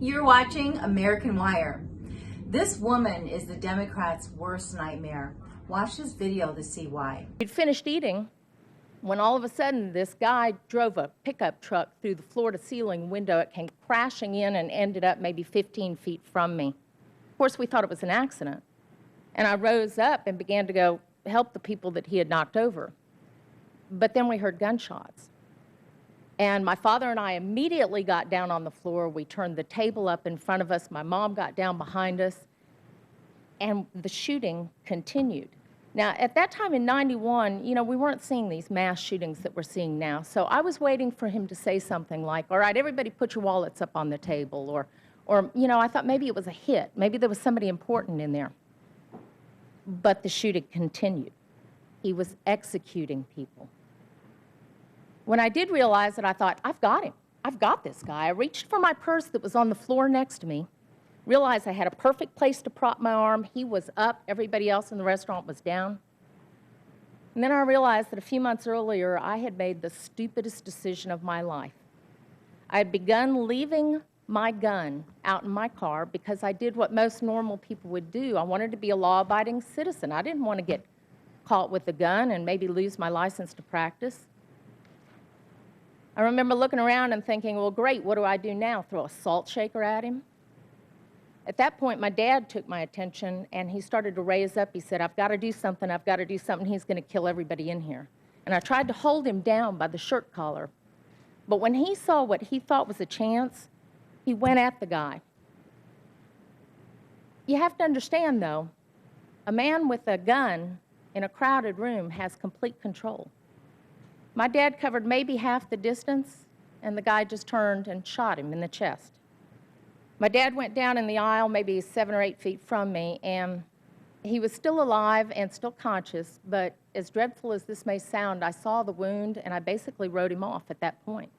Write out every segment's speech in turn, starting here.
You're watching American Wire. This woman is the Democrats' worst nightmare. Watch this video to see why. We'd finished eating when all of a sudden this guy drove a pickup truck through the floor-to-ceiling window. It came crashing in and ended up maybe 15 feet from me. Of course, we thought it was an accident. And I rose up and began to go help the people that he had knocked over. But then we heard gunshots. And my father and I immediately got down on the floor. We turned the table up in front of us. My mom got down behind us. And the shooting continued. Now, at that time in '91, we weren't seeing these mass shootings that we're seeing now. So I was waiting for him to say something like, all right, everybody put your wallets up on the table. Or I thought maybe it was a hit. Maybe there was somebody important in there. But the shooting continued. He was executing people. When I did realize it, I thought, I've got him. I've got this guy. I reached for my purse that was on the floor next to me, realized I had a perfect place to prop my arm. He was up. Everybody else in the restaurant was down. And then I realized that a few months earlier, I had made the stupidest decision of my life. I had begun leaving my gun out in my car because I did what most normal people would do. I wanted to be a law-abiding citizen. I didn't want to get caught with a gun and maybe lose my license to practice. I remember looking around and thinking, well, great, what do I do now? Throw a salt shaker at him? At that point, my dad took my attention, and he started to raise up. He said, I've got to do something. I've got to do something. He's going to kill everybody in here. And I tried to hold him down by the shirt collar. But when he saw what he thought was a chance, he went at the guy. You have to understand, though, a man with a gun in a crowded room has complete control. My dad covered maybe half the distance, and the guy just turned and shot him in the chest. My dad went down in the aisle maybe 7 or 8 feet from me, and he was still alive and still conscious, but as dreadful as this may sound, I saw the wound, and I basically wrote him off at that point.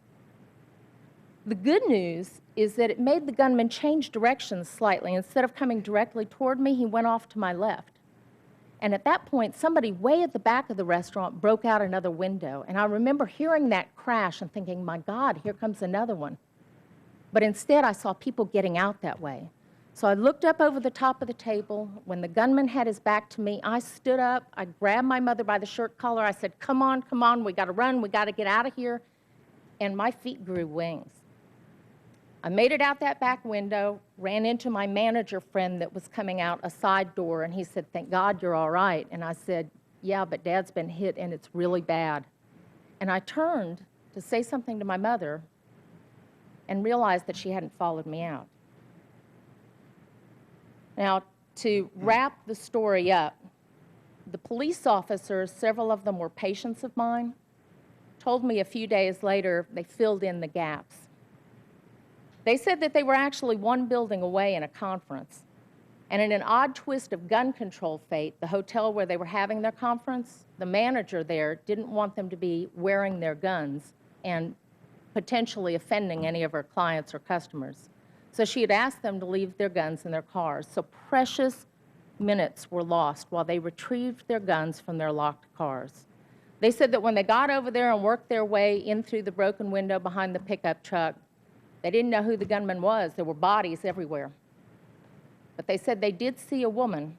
The good news is that it made the gunman change directions slightly. Instead of coming directly toward me, he went off to my left. And at that point, somebody way at the back of the restaurant broke out another window. And I remember hearing that crash and thinking, my God, here comes another one. But instead, I saw people getting out that way. So I looked up over the top of the table. When the gunman had his back to me, I stood up. I grabbed my mother by the shirt collar. I said, come on, we got to run. We got to get out of here. And my feet grew wings. I made it out that back window, ran into my manager friend that was coming out a side door, and he said, thank God you're all right. And I said, yeah, but Dad's been hit, and it's really bad. And I turned to say something to my mother and realized that she hadn't followed me out. Now, to wrap the story up, the police officers, several of them were patients of mine, told me a few days later they filled in the gaps. They said that they were actually one building away in a conference. And in an odd twist of gun control fate, the hotel where they were having their conference, the manager there didn't want them to be wearing their guns and potentially offending any of her clients or customers. So she had asked them to leave their guns in their cars. So precious minutes were lost while they retrieved their guns from their locked cars. They said that when they got over there and worked their way in through the broken window behind the pickup truck, they didn't know who the gunman was. There were bodies everywhere. But they said they did see a woman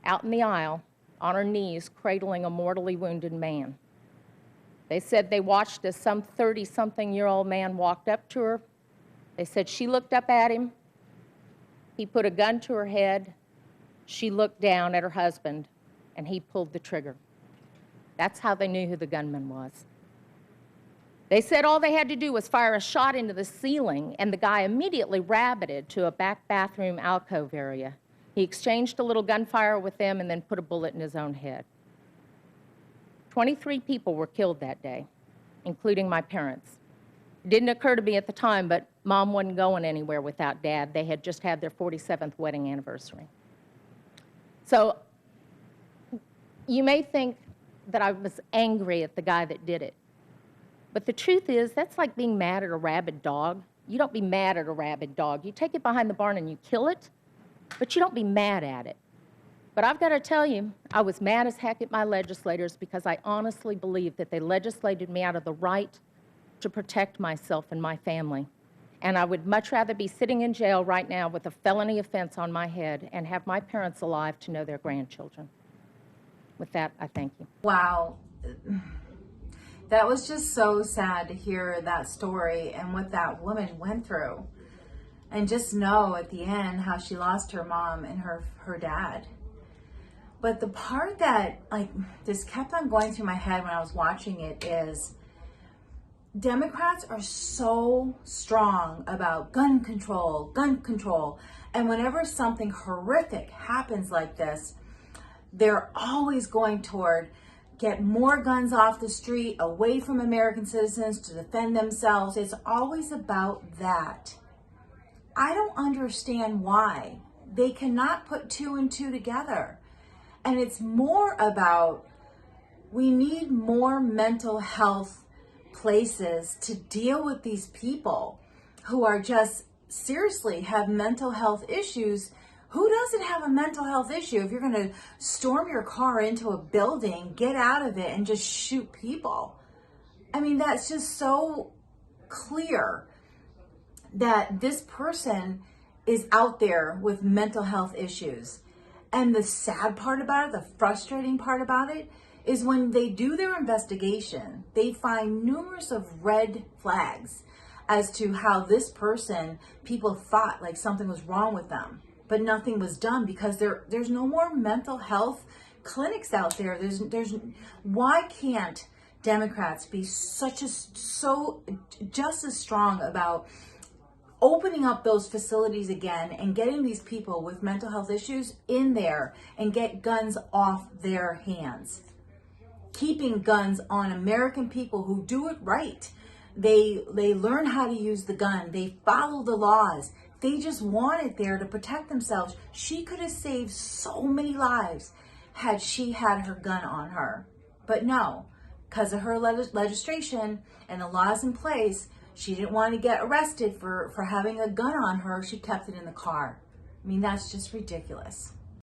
out in the aisle on her knees cradling a mortally wounded man. They said they watched as some 30-something-year-old man walked up to her. They said she looked up at him. He put a gun to her head. She looked down at her husband, and he pulled the trigger. That's how they knew who the gunman was. They said all they had to do was fire a shot into the ceiling, and the guy immediately rabbited to a back bathroom alcove area. He exchanged a little gunfire with them and then put a bullet in his own head. 23 people were killed that day, including my parents. It didn't occur to me at the time, but Mom wasn't going anywhere without Dad. They had just had their 47th wedding anniversary. So you may think that I was angry at the guy that did it. But the truth is, that's like being mad at a rabid dog. You don't be mad at a rabid dog. You take it behind the barn and you kill it, but you don't be mad at it. But I've got to tell you, I was mad as heck at my legislators because I honestly believe that they legislated me out of the right to protect myself and my family. And I would much rather be sitting in jail right now with a felony offense on my head and have my parents alive to know their grandchildren. With that, I thank you. Wow. That was just so sad to hear that story and what that woman went through. And just know at the end how she lost her mom and her dad. But the part that just kept on going through my head when I was watching it is Democrats are so strong about gun control. And whenever something horrific happens like this, they're always going toward get more guns off the street, away from American citizens to defend themselves. It's always about that. I don't understand why. They cannot put two and two together. And it's more about we need more mental health places to deal with these people who are just seriously have mental health issues. Who doesn't have a mental health issue if you're going to storm your car into a building, get out of it, and just shoot people? I mean, that's just so clear that this person is out there with mental health issues. And the sad part about it, the frustrating part about it, is when they do their investigation, they find numerous of red flags as to how this person, people thought like something was wrong with them, but nothing was done because there's no more mental health clinics out there. There's why can't Democrats be so just as strong about opening up those facilities again and getting these people with mental health issues in there and get guns off their hands? Keeping guns on American people who do it right. They learn how to use the gun. They follow the laws. They just want it there to protect themselves. She could have saved so many lives had she had her gun on her. But no, because of her legislation and the laws in place, she didn't want to get arrested for having a gun on her. She kept it in the car. I mean, that's just ridiculous.